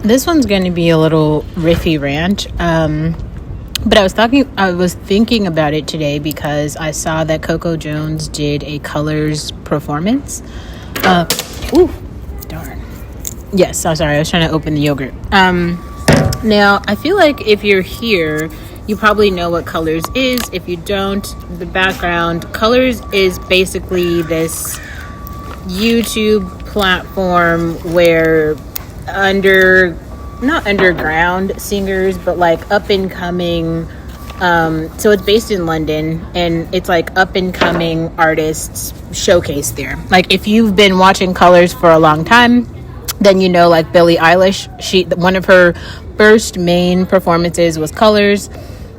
This one's going to be a little riffy rant. But I was thinking about it today because I saw that Coco Jones did a Colors performance. Ooh, darn. Yes, I'm sorry. I was trying to open the yogurt. Now, I feel like if you're here, you probably know what Colors is. If you don't, the background, Colors is basically this YouTube platform where not underground singers, but like up and coming, so it's based in London, and it's like up and coming artists showcased there. Like if you've been watching Colors for a long time, then you know like Billie Eilish, one of her first main performances was Colors.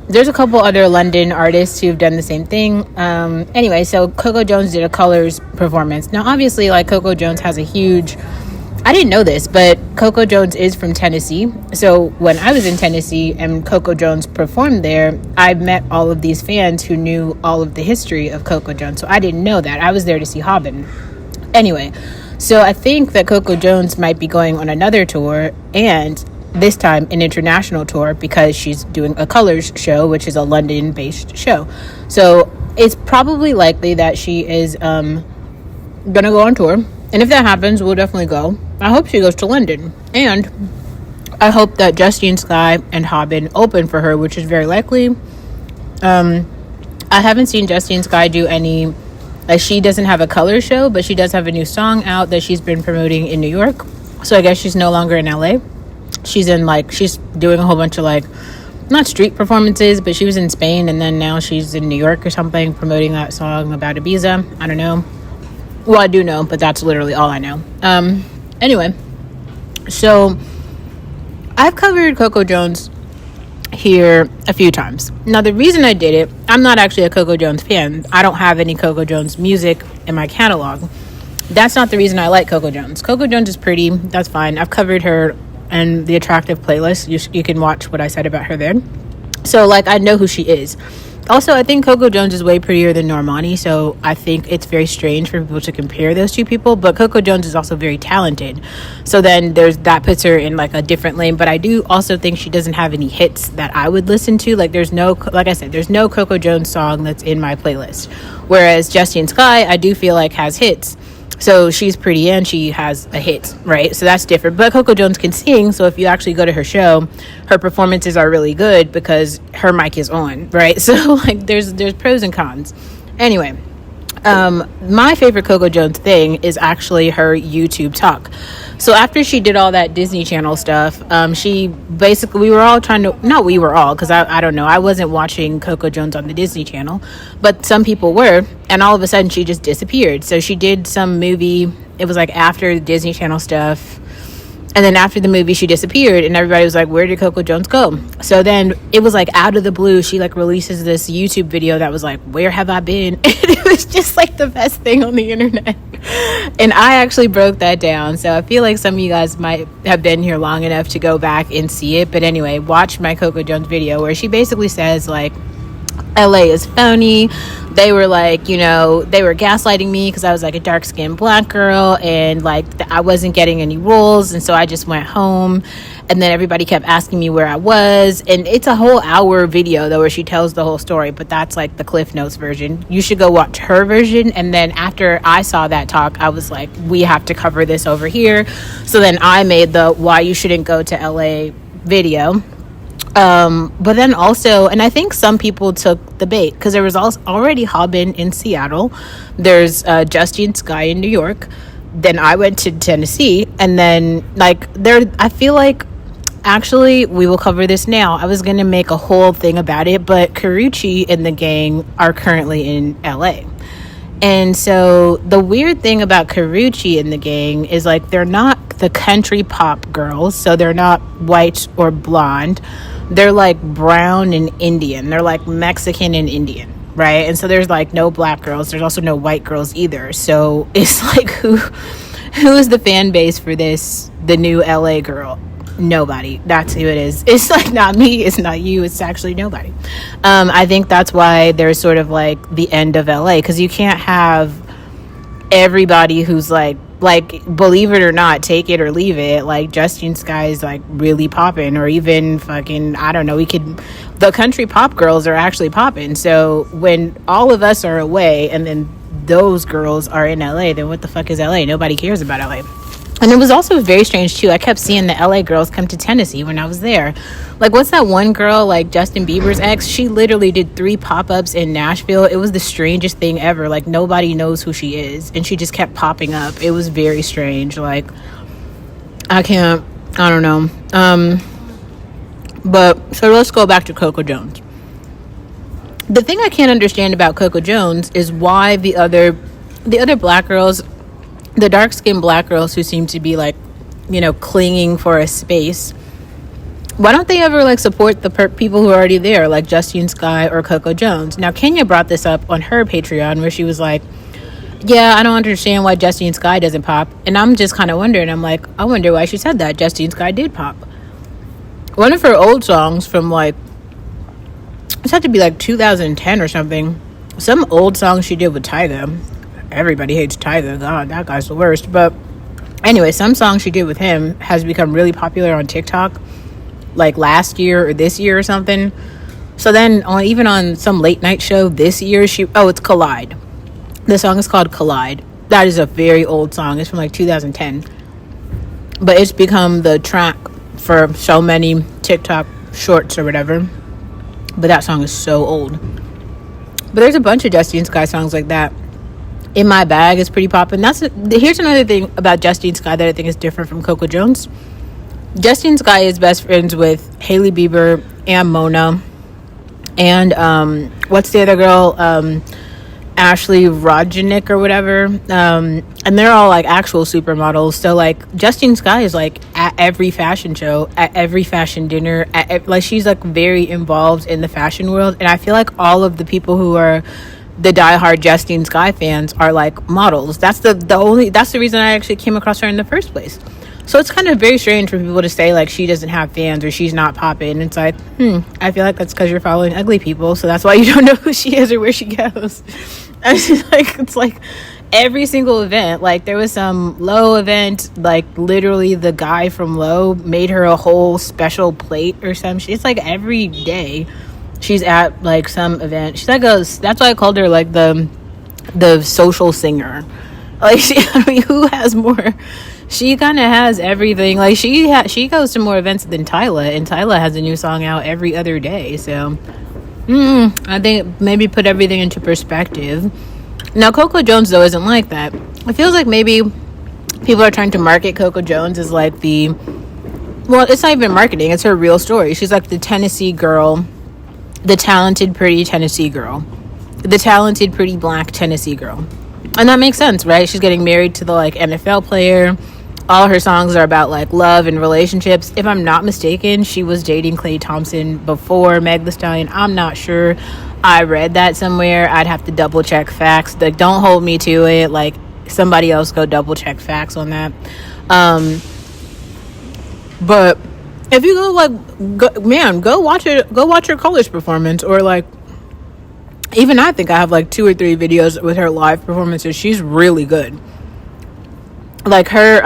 There's a couple other London artists who've done the same thing. Anyway, so Coco Jones did a Colors performance. Now obviously like Coco Jones has a huge, I didn't know this, but Coco Jones is from Tennessee. So when I was in Tennessee and Coco Jones performed there, I met all of these fans who knew all of the history of Coco Jones. So I didn't know that. I was there to see Hobbin. Anyway, so I think that Coco Jones might be going on another tour, and this time an international tour, because she's doing a Colors show, which is a London-based show. So it's probably likely that she is gonna go on tour. And if that happens, we'll definitely go. I hope she goes to London. And I hope that Justine Skye and Hobbin open for her, which is very likely. I haven't seen Justine Skye do any, like she doesn't have a Color show, but she does have a new song out that she's been promoting in New York. So I guess she's no longer in LA. She's doing a whole bunch of like, not street performances, but she was in Spain, and then now she's in New York or something promoting that song about Ibiza. I don't know. Well, I do know, but that's literally all I know. Anyway, so I've covered Coco Jones here a few times. Now, the reason I did it, I'm not actually a Coco Jones fan. I don't have any Coco Jones music in my catalog. That's not the reason I like Coco Jones. Coco Jones is pretty. That's fine. I've covered her and the Attractive playlist. You can watch what I said about her there. So, like, I know who she is. Also, I think Coco Jones is way prettier than Normani, so I think it's very strange for people to compare those two people. But Coco Jones is also very talented, so then that puts her in like a different lane. But I do also think she doesn't have any hits that I would listen to. Like there's no Coco Jones song that's in my playlist. Whereas Justine Skye, I do feel like has hits. So she's pretty and she has a hit, right? So that's different. But Coco Jones can sing, so if you actually go to her show, her performances are really good because her mic is on, right? So like there's pros and cons. Anyway, my favorite Coco Jones thing is actually her YouTube talk. So after she did all that Disney Channel stuff, she basically, because I don't know, I wasn't watching Coco Jones on the Disney Channel, but some people were, and all of a sudden she just disappeared. So she did some movie, it was like after the Disney Channel stuff, and then after the movie she disappeared, and everybody was like, where did Coco Jones go? So then it was like out of the blue, she like releases this YouTube video that was like, where have I been? And it was just like the best thing on the internet. And I actually broke that down, so I feel like some of you guys might have been here long enough to go back and see it. But anyway, watch my Coco Jones video where she basically says like, LA is phony. They were like, they were gaslighting me because I was like a dark-skinned black girl, and like I wasn't getting any roles, and so I just went home. And then everybody kept asking me where I was, and it's a whole hour video though where she tells the whole story, but that's like the Cliff Notes version. You should go watch her version. And then after I saw that talk, I was like, we have to cover this over here. So then I made the why you shouldn't go to LA video. But then also, and I think some people took the bait because there was already Hobbin in Seattle. There's Justine Skye in New York. Then I went to Tennessee, and then I feel like, actually, we will cover this now. I was going to make a whole thing about it, but Karrueche and the gang are currently in LA. And so the weird thing about Karrueche and the gang is like they're not the country pop girls, so they're not white or blonde. They're like brown and Indian. They're like Mexican and Indian, right? And so there's like no black girls. There's also no white girls either. So it's like who is the fan base for this? The new LA girl? Nobody. That's who it is. It's like not me. It's not you. It's actually nobody. I think that's why there's sort of like the end of LA, because you can't have everybody who's like like, believe it or not, take it or leave it, like, Justine Skye is like really popping. Or even fucking, I don't know, the country pop girls are actually popping. So when all of us are away and then those girls are in LA, then what the fuck is LA? Nobody cares about LA. And it was also very strange too. I kept seeing the LA girls come to Tennessee when I was there. Like, what's that one girl, like Justin Bieber's ex? She literally did 3 pop-ups in Nashville. It was the strangest thing ever. Like, nobody knows who she is, and she just kept popping up. It was very strange. Like, I don't know. But so let's go back to Coco Jones. The thing I can't understand about Coco Jones is why the other black girls, the dark-skinned black girls who seem to be like, you know, clinging for a space, why don't they ever like support the people who are already there, like Justine Skye or Coco Jones? Now, Kenya brought this up on her Patreon, where she was like, yeah, I don't understand why Justine Skye doesn't pop. And I'm just kind of wondering, I'm like, I wonder why she said that. Justine Skye did pop. One of her old songs from like, it's had to be like 2010 or something, some old song she did with Tyga. Everybody hates Tyga. God, that guy's the worst. But anyway, some song she did with him has become really popular on TikTok, like last year or this year or something. So then even on some late night show this year, it's Collide. The song is called Collide. That is a very old song. It's from like 2010. But it's become the track for so many TikTok shorts or whatever. But that song is so old. But there's a bunch of Justine Skye songs like that. In My Bag is pretty poppin'. Here's another thing about Justine Skye that I think is different from Coco Jones. Justine Skye is best friends with Hailey Bieber and Mona. And what's the other girl? Ashley Rodjanik or whatever. And they're all like actual supermodels. So like Justine Skye is like at every fashion show, at every fashion dinner, like she's like very involved in the fashion world. And I feel like all of the people who are the diehard Justine Skye fans are like models. That's the reason I actually came across her in the first place. So it's kind of very strange for people to say like she doesn't have fans or she's not popping. It's like, I feel like that's because you're following ugly people, so that's why you don't know who she is or where she goes. It's like every single event, like there was some Low event, like literally the guy from Low made her a whole special plate or some shit. It's like every day she's at like some event. She's like that's why I called her like the social singer. Like who has more? She kind of has everything. Like she goes to more events than Tyla, and Tyla has a new song out every other day. So I think maybe put everything into perspective. Now Coco Jones though isn't like that. It feels like maybe people are trying to market Coco Jones as like it's not even marketing, it's her real story. She's like the Tennessee girl, the talented pretty Tennessee girl, the talented pretty black Tennessee girl. And that makes sense, right? She's getting married to the like NFL player. All her songs are about like love and relationships. If I'm not mistaken, she was dating Klay Thompson before Meg Thee Stallion. I'm not sure. I read that somewhere. I'd have to double check facts. Like, don't hold me to it. Like, somebody else go double check facts on that. But if you go watch it. Go watch her Colors performance, or like, even I think I have like 2 or 3 videos with her live performances. She's really good. Like her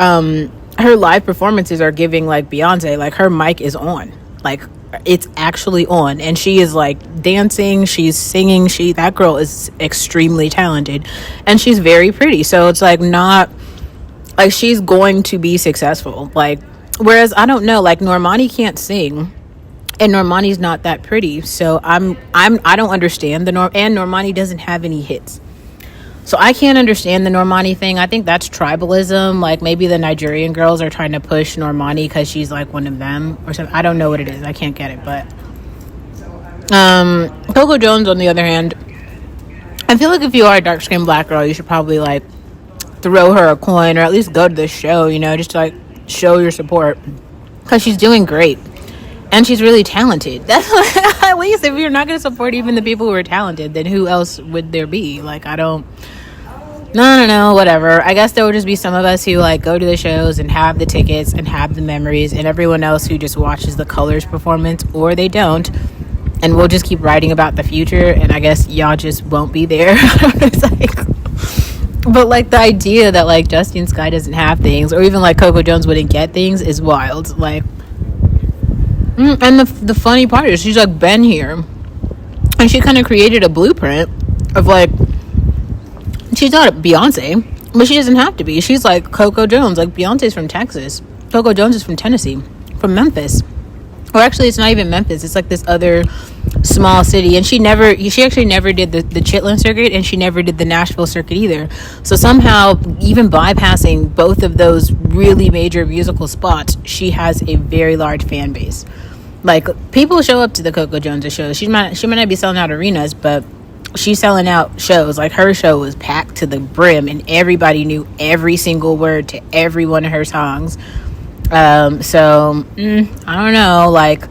live performances are giving like Beyonce. Like her mic is on, like it's actually on, and she is like dancing, she's singing. That girl is extremely talented, and she's very pretty. So it's like not like she's going to be successful. Like, whereas I don't know, like Normani can't sing, and Normani's not that pretty. So I don't understand and Normani doesn't have any hits. So I can't understand the Normani thing. I think that's tribalism. Like maybe the Nigerian girls are trying to push Normani because she's like one of them or something. I don't know what it is. I can't get it. But Coco Jones, on the other hand, I feel like if you are a dark-skinned black girl, you should probably like throw her a coin or at least go to the show, you know, just to like show your support, because she's doing great. And she's really talented. That's at least if you're not going to support even the people who are talented, then who else would there be? Like, no, whatever. I guess there will just be some of us who like go to the shows and have the tickets and have the memories, and everyone else who just watches the Colors performance, or they don't. And we'll just keep writing about the future, and I guess y'all just won't be there. It's like, But like the idea that like Justine Skye doesn't have things, or even like Coco Jones wouldn't get things, is wild. Like, and the funny part is she's like been here, and she kind of created a blueprint of like, she's not Beyonce, but she doesn't have to be. She's like Coco Jones. Like Beyonce's from Texas, Coco Jones is from Tennessee, from Memphis. Or actually, it's not even Memphis. It's like this other small city. And she actually never did the Chitlin circuit, and she never did the Nashville circuit either. So somehow, even bypassing both of those really major musical spots, she has a very large fan base. Like, people show up to the Coco Jones shows. She might not be selling out arenas, but she's selling out shows. Like, her show was packed to the brim, and everybody knew every single word to every one of her songs. So I don't know, like,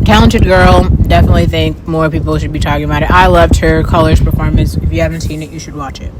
talented girl. Definitely think more people should be talking about it. I loved her Colors performance. If you haven't seen it, you should watch it.